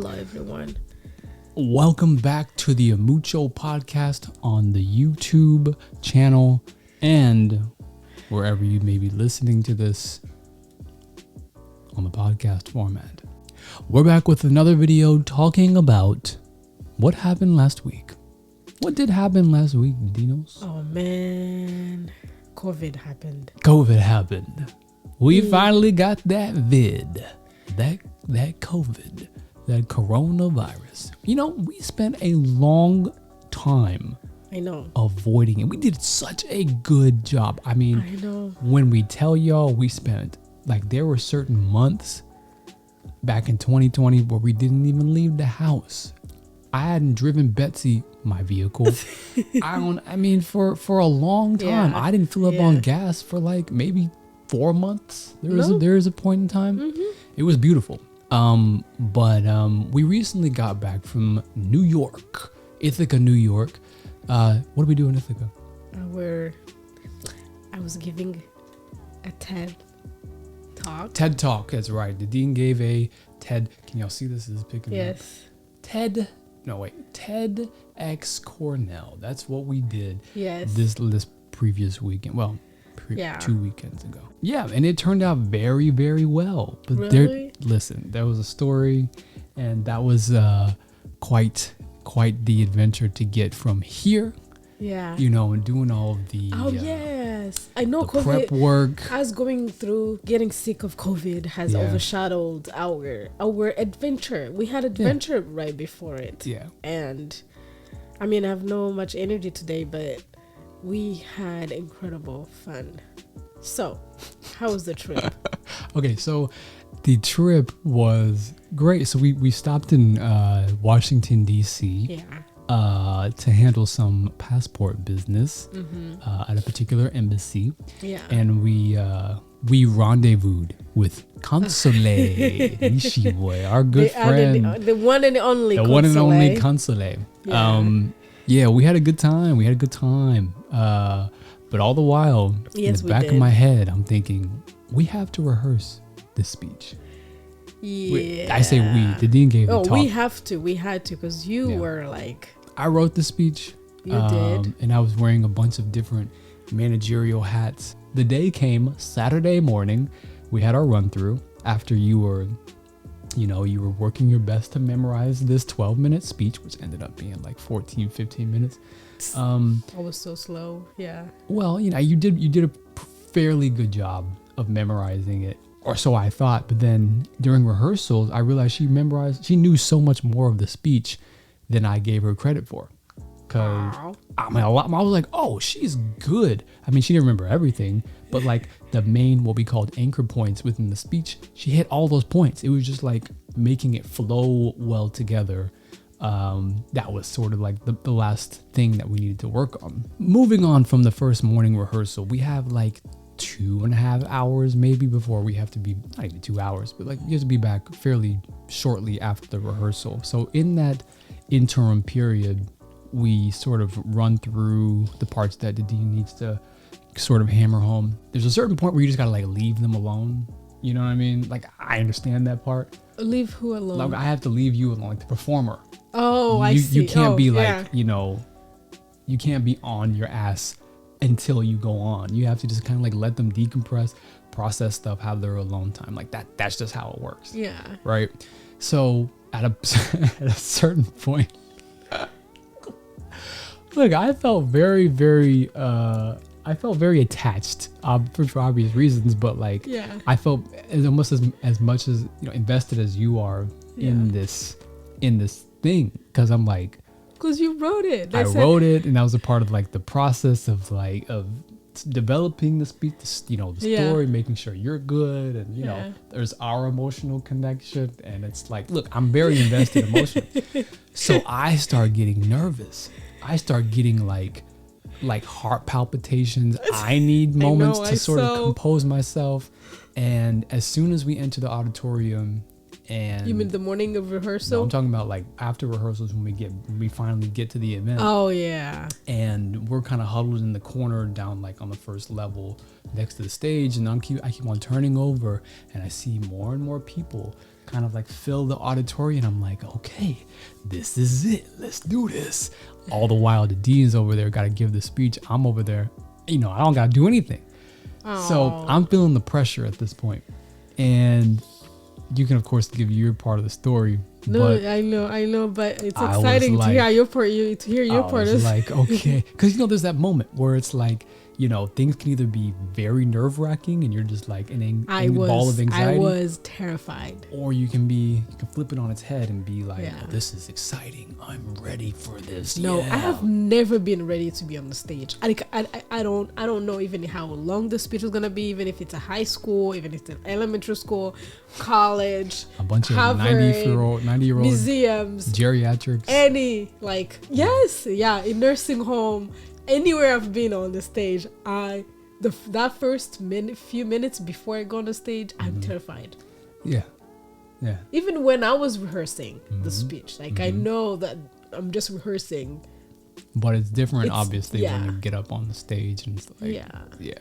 Hello, everyone. Welcome back to the Umuco podcast on the YouTube channel and wherever you may be listening to this on the podcast format. We're back with another video talking about what happened last week. What did happen last week, Dinos? Oh, man. COVID happened. COVID happened. We finally got that vid. That COVID. That coronavirus. You know, we spent a long time avoiding it. We did such a good job. I mean, when we tell y'all we spent, like, there were certain months back in 2020 where we didn't even leave the house. I hadn't driven Betsy, my vehicle. For a long time. Yeah. I didn't fill up on gas for like maybe 4 months. There is a point in time. Mm-hmm. It was beautiful. But we recently got back from New York, Ithaca, New York. What do we do in Ithaca? I was giving a TED talk. TED talk, that's right. Dydine gave a TED. Can y'all see this? Is picking up? Yes. TEDx Cornell. That's what we did. Yes. This previous weekend. Well, 2 weekends ago. Yeah, and it turned out very, very well. But really? There was a story, and that was quite the adventure to get from here. Yeah. You know, and doing all of the yes. I know the COVID prep work. Us going through getting sick of COVID has overshadowed our adventure. We had adventure right before it. Yeah. And I mean, I have no much energy today, but we had incredible fun. So, how was the trip? Okay, so the trip was great. So we stopped in Washington, D.C. To handle some passport business at a particular embassy. Yeah. And we rendezvoused with Console Nishiboy, our good friend. The one and only Console. The one and only Console. Yeah. We had a good time. But all the while, in the back of my head, I'm thinking, we have to rehearse this speech. Yeah. I say we. Dydine gave the talk. We have to. We had to, because you were like... I wrote the speech. You did. And I was wearing a bunch of different managerial hats. The day came, Saturday morning. We had our run through after you were working your best to memorize this 12-minute speech, which ended up being like 14, 15 minutes. I was so slow. Yeah. Well, you did a fairly good job of memorizing it, or so I thought. But then during rehearsals, I realized she knew so much more of the speech than I gave her credit for. Cause I was like, oh, she's good. I mean, she didn't remember everything, but like the main, what we called anchor points within the speech, she hit all those points. It was just like making it flow well together. That was sort of like the last thing that we needed to work on. Moving on from the first morning rehearsal, we have like 2.5 hours maybe before we have to be, not even 2 hours, but like you have to be back fairly shortly after the rehearsal. So in that interim period, we sort of run through the parts that Dydine needs to sort of hammer home. There's a certain point where you just gotta like leave them alone. You know what I mean? Like, I understand that part. Leave who alone? Like, I have to leave you alone, like the performer. Oh, I see. You can't be like, you can't be on your ass until you go on. You have to just kind of like let them decompress, process stuff, have their alone time. Like that's just how it works. Yeah. Right? So at a certain point, look, I felt very, very attached for obvious reasons, but like, I felt almost as much as invested as you are in this thing, because I'm like, because you wrote it. I wrote it, and that was a part of like the process of developing the speech, the story, making sure you're good, and there's our emotional connection, and it's like, look, I'm very invested emotionally. So I start getting nervous. I start getting like heart palpitations. I need moments to sort of compose myself. And as soon as we enter the auditorium And You mean the morning of no, rehearsal? I'm talking about like after rehearsals when we finally get to the event. Oh yeah. And we're kind of huddled in the corner down like on the first level next to the stage, and I keep on turning over, and I see more and more people kind of like fill the auditorium. I'm like, okay, this is it. Let's do this. All the while, the dean's over there, got to give the speech. I'm over there, I don't got to do anything. So I'm feeling the pressure at this point. And you can, of course, give your part of the story. No, but I know, but it's I was exciting to like- hear your part. To hear your I part. was like, okay. Because, there's that moment where it's like, things can either be very nerve-wracking and you're just like an ball of anxiety. I was terrified. Or you can flip it on its head and be like, Yeah. oh, this is exciting. I'm ready for this. No, yeah. I have never been ready to be on the stage. I don't know even how long the speech is gonna be, even if it's a high school, even if it's an elementary school, college, A bunch of Harvard, 90-year-old museums, geriatrics. in nursing home, anywhere I've been on the stage, that first few minutes before I go on the stage, I'm terrified. Yeah. Yeah. Even when I was rehearsing the speech, I know that I'm just rehearsing. But it's different, It's- obviously, yeah. when you get up on the stage and it's like, Yeah.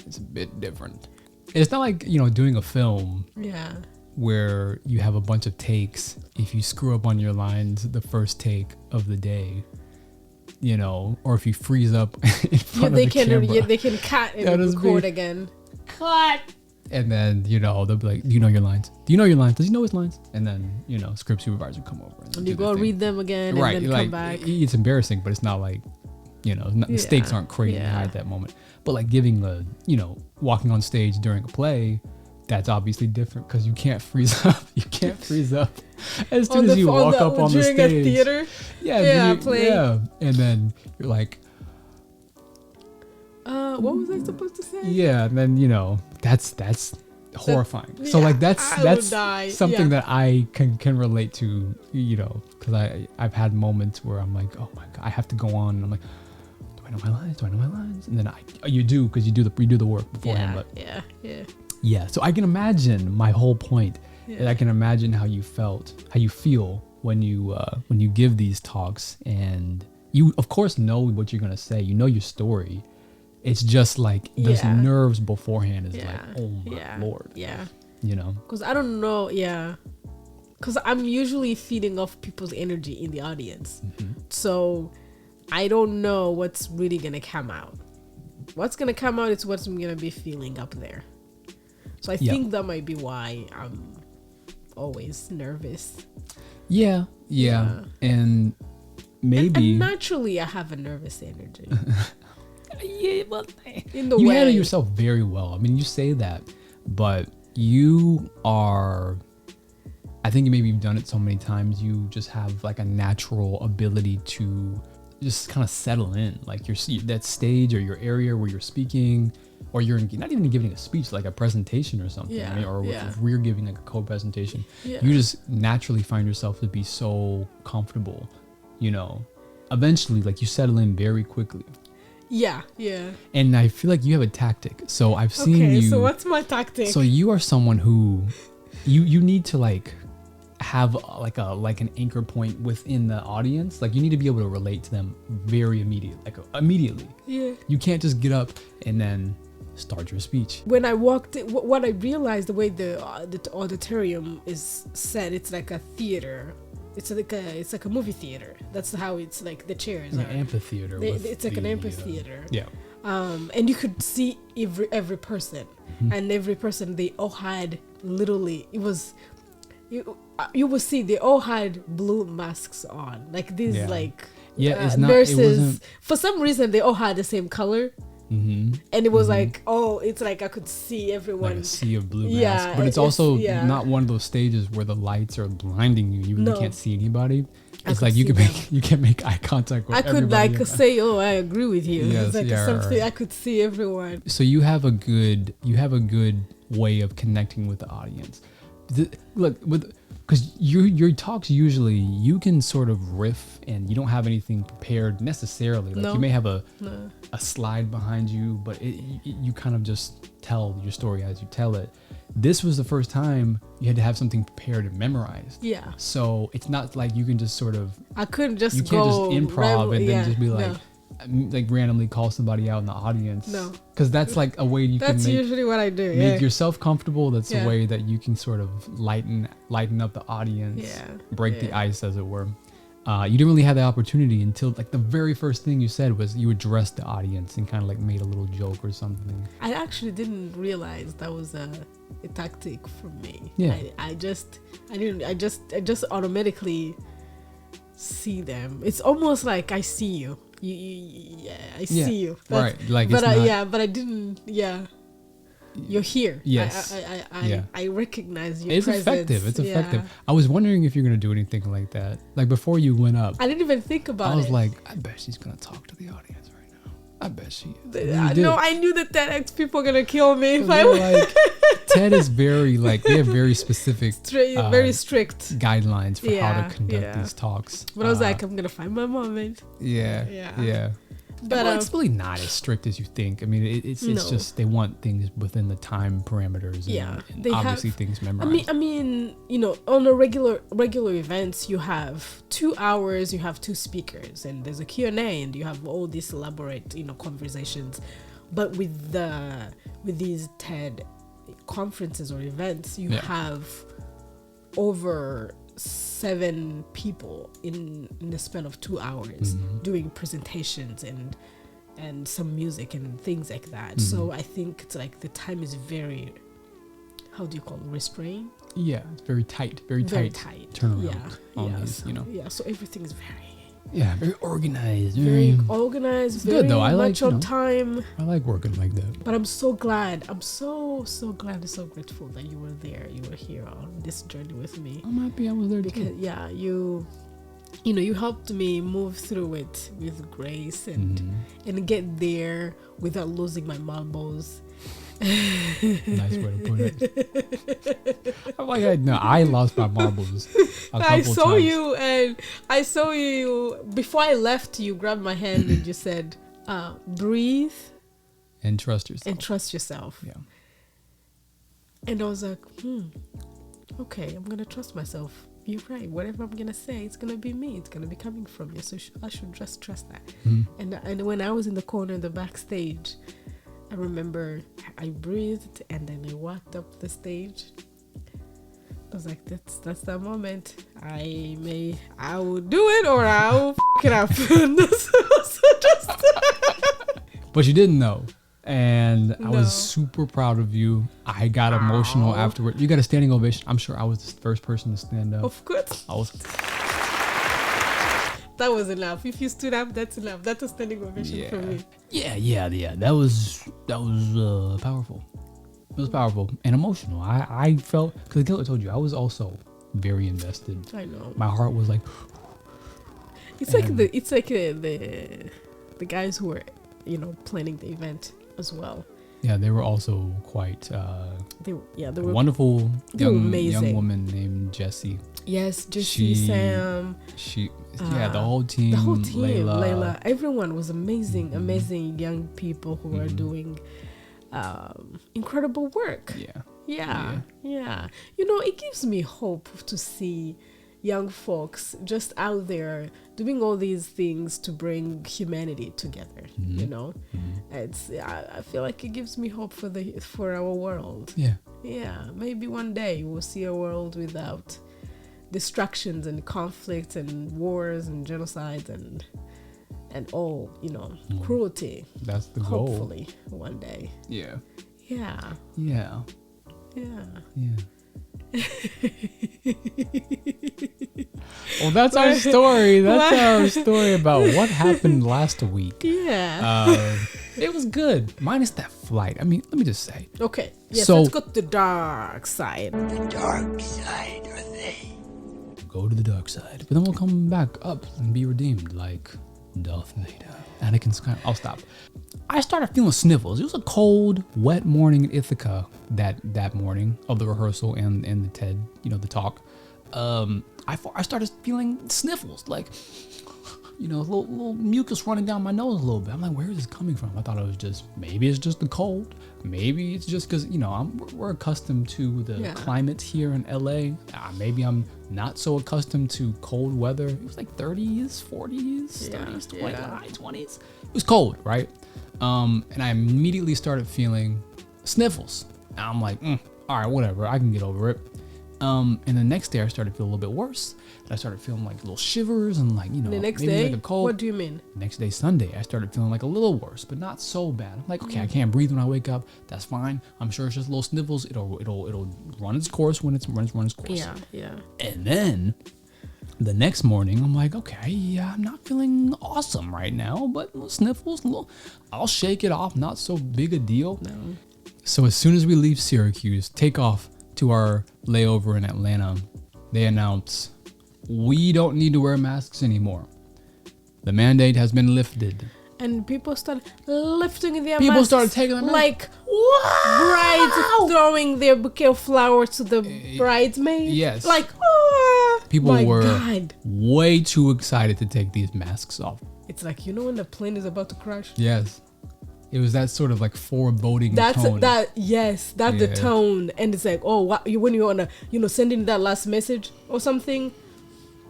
it's a bit different. It's not like, doing a film Yeah. where you have a bunch of takes. If you screw up on your lines the first take of the day, or if you freeze up in front of the camera. They can cut and That is record big. again. And then, they'll be like, do you know your lines? Do you know your lines? Does he know his lines? And then, script supervisor come over. And do you the go thing. read them again Right. and then Like, come back. it's embarrassing, but it's not like, the stakes aren't crazy high at that moment. But like giving walking on stage during a play, that's obviously different because you can't freeze up. You can't freeze up as soon as you walk up on the stage. During a theater? Yeah, play. Yeah. And then you're like, What was I supposed to say? yeah, and then that's horrifying. So yeah, like I would that's die. something Yeah. that I can relate to, because I've had moments where I'm like, oh my god, I have to go on, and I'm like, do I know my lines? Do I know my lines? And then you do, because you do the work beforehand. But Yeah. so I can imagine my whole point. Yeah. And I can imagine how you feel when you give these talks, and you of course know what you're gonna say. You know your story. It's just like those Yeah. nerves beforehand is like, Yeah. oh my lord, Yeah. Because I don't know. Yeah. Because I'm usually feeding off people's energy in the audience. So I don't know what's really going to come out. What's going to come out is what's going to be feeling up there. So I think that might be why I'm always nervous. Yeah. And maybe And naturally, I have a nervous energy. yeah, well, In the you way. handle yourself very well. I mean, you say that, but you are. I think maybe you've done it so many times. You just have like a natural ability to just kind of settle in, like that stage or your area where you're speaking, or you're not even giving a speech, like a presentation or something, Yeah, right? Or yeah. if we're giving like a co-presentation, Yeah. you just naturally find yourself to be so comfortable, Eventually, like you settle in very quickly. Yeah. And I feel like you have a tactic. So I've seen Okay, you. so what's my tactic? So you are someone who, you need to like have like an anchor point within the audience. Like you need to be able to relate to them very immediately. Yeah. You can't just get up and then start your speech. When I walked in, what I realized, the way the auditorium is set, it's like a theater. It's like a movie theater. That's how it's like the chairs An are. amphitheater. It's like an amphitheater. Yeah. And you could see every person, and every person, they all had literally, it was, you will see they all had blue masks on, like these It's not, nurses. For some reason, they all had the same color. Mm-hmm. And it was like, it's like I could see everyone. Like a sea of blue Yeah, masks. But it's also not one of those stages where the lights are blinding you. You really can't see anybody. It's like you can make eye contact with everybody. I could say, I agree with you. Yes, It's like yeah, something right. I could see everyone. So you have a good way of connecting with the audience. Look, because your talks usually you can sort of riff and you don't have anything prepared necessarily. Like you may have a slide behind you, but you kind of just tell your story as you tell it. This was the first time you had to have something prepared and memorized. Yeah. So it's not like you can just sort of. I couldn't just you can't just improv and then just be like. No. Like randomly call somebody out in the audience. No, because that's like a way you can that's usually what I do. Make yourself comfortable. That's a way that you can sort of lighten up the audience. Break the ice, as it were. You didn't really have the opportunity until like the very first thing you said was you addressed the audience and kind of like made a little joke or something. I actually didn't realize that was a tactic for me. Yeah. I just automatically see them. It's almost like I see you. I see you. Right. Like, but but I didn't. Yeah. You're here. Yes. I recognize your it's presence. It's effective. I was wondering if you're gonna do anything like that. Like before you went up. I didn't even think about it. I was like, I bet she's gonna talk to the audience right now. I bet she is. No, I knew that TEDx people are gonna kill me if I like TED is very like they have very specific very strict guidelines for how to conduct these talks. But I was like, I'm gonna find my moment. Yeah. But it's really not as strict as you think. I mean, it's just they want things within the time parameters. And obviously things memorized. I mean, on a regular events, you have 2 hours, you have 2 speakers, and there's a Q&A, and you have all these elaborate, conversations. But with these TED conferences or events, you have over 7 people in the span of 2 hours doing presentations and some music and things like that. So I think it's like the time is very, how do you call it, restrained? Yeah, it's very tight turnaround on these, Yeah, so everything is very organized. Very organized. It's very good though. I much on time. I like working like that. But I'm so glad. I'm so glad and so grateful that you were there. You were here on this journey with me. I'm happy I was there because too. you helped me move through it with grace and get there without losing my marbles. Nice way to put it. I'm like, I lost my marbles a couple times. I saw you before I left. You grabbed my hand and you said, breathe and trust yourself. Yeah. And I was like, okay, I'm gonna trust myself. You're right. Whatever I'm gonna say, it's gonna be me. It's gonna be coming from you. So I should just trust that. And when I was in the corner in the backstage, I remember I breathed and then I walked up the stage. I was like, that's that moment. I will do it or I'll f it up. But you didn't know. And I was super proud of you. I got emotional afterward. You got a standing ovation. I'm sure I was the first person to stand up. Of course. That was enough. If you stood up, that's enough. That's a standing ovation for me. Yeah. That was powerful. It was powerful and emotional. I felt, because I told you, I was also very invested. I know. My heart was like. It's like the guys who were, planning the event as well. Yeah, they were also quite. They were wonderful young woman named Jessie. Yes, Jessie, Sam. The whole team. Layla. Everyone was amazing, amazing young people who are doing incredible work. Yeah. It gives me hope to see young folks just out there doing all these things to bring humanity together. I feel like it gives me hope for our world. Maybe one day we'll see a world without distractions and conflicts and wars and genocides and all cruelty. That's the goal. Hopefully one day. Yeah. Well, that's our story. That's our story about what happened last week. It was good, minus that flight. I mean, let me just say. Okay. Yes. So, let's go to the dark side. The dark side, are they? Go to the dark side, but then we'll come back up and be redeemed like Darth Vader. Anakin Skywalker. I'll stop. I started feeling sniffles. It was a cold, wet morning in Ithaca that morning of the rehearsal and the TED, the talk. I started feeling sniffles, like, little mucus running down my nose a little bit. I'm like, where is this coming from? I thought it was maybe it's just the cold. Maybe it's just because, we're accustomed to the climate here in LA. maybe I'm not so accustomed to cold weather. It was like 30s, 40s, 30s, high 20s. It was cold, right? And I immediately started feeling sniffles. And I'm like, all right, whatever. I can get over it. And the next day I started to feel a little bit worse. And I started feeling like little shivers and like, The next maybe day? like a cold. What do you mean? Next day, Sunday, I started feeling like a little worse, but not so bad. I'm like, okay, I can't breathe when I wake up. That's fine. I'm sure it's just little sniffles. It'll run its course when it's run its course. Yeah. And then the next morning, I'm like, okay, yeah, I'm not feeling awesome right now, but little sniffles, I'll shake it off. Not so big a deal. No. So as soon as we leave Syracuse, take off to our layover in Atlanta, they announce we don't need to wear masks anymore. The mandate has been lifted. And people started lifting their People masks. started taking them like brides throwing their bouquet of flowers to the bridesmaids. Yes. Like, People my were God. way too excited to take these masks off. It's like, when the plane is about to crash. Yes. It was that sort of like foreboding That's tone. the tone. And it's like, when you want to, sending that last message or something.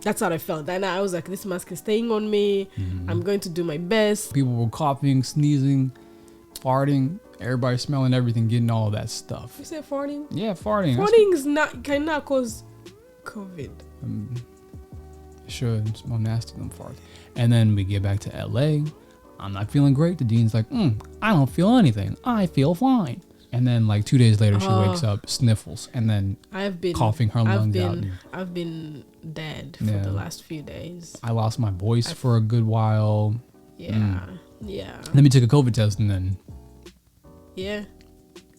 That's how I felt. And I was like, this mask is staying on me. I'm going to do my best. People were coughing, sneezing, farting, everybody smelling everything, getting all of that stuff. You said farting? Yeah, farting. Farting is not cannot cause COVID. Sure, it's more nasty than farts. And then we get back to LA. I'm not feeling great. The dean's like, I don't feel anything. I feel fine. And then like 2 days later, she wakes up, sniffles, and then coughing her lungs out. I've been dead for the last few days. I lost my voice for a good while. Yeah. Then we took a COVID test, and then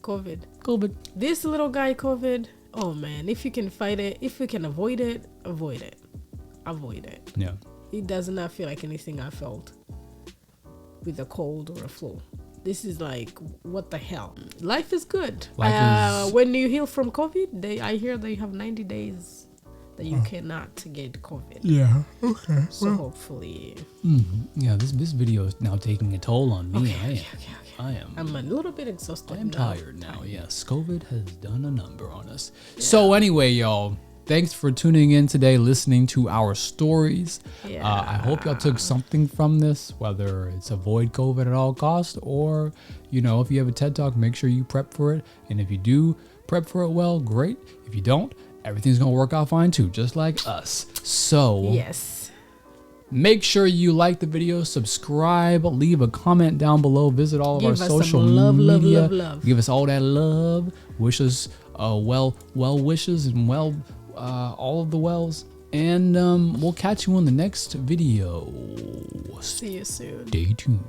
COVID. This little guy, COVID. Oh man, if you can fight it, if you can avoid it, avoid it. Yeah. It does not feel like anything I felt with a cold or a flu. This is like, what the hell? Life is good. When you heal from COVID, I hear they have 90 days that you cannot get COVID. Yeah. Okay. So hopefully. Yeah. This video is now taking a toll on me. Okay. I'm a little bit exhausted. I'm tired now. Yes. COVID has done a number on us. Yeah. So anyway, y'all. Thanks for tuning in today, listening to our stories. I hope y'all took something from this, whether it's avoid COVID at all costs, or, if you have a TED Talk, make sure you prep for it. And if you do prep for it well, great. If you don't, everything's going to work out fine too, just like us. So, yes. Make sure you like the video, subscribe, leave a comment down below, visit all of our social media. Love. Give us all that love. Wish us well wishes and all of the wells, and we'll catch you on the next video. See you soon. Stay tuned.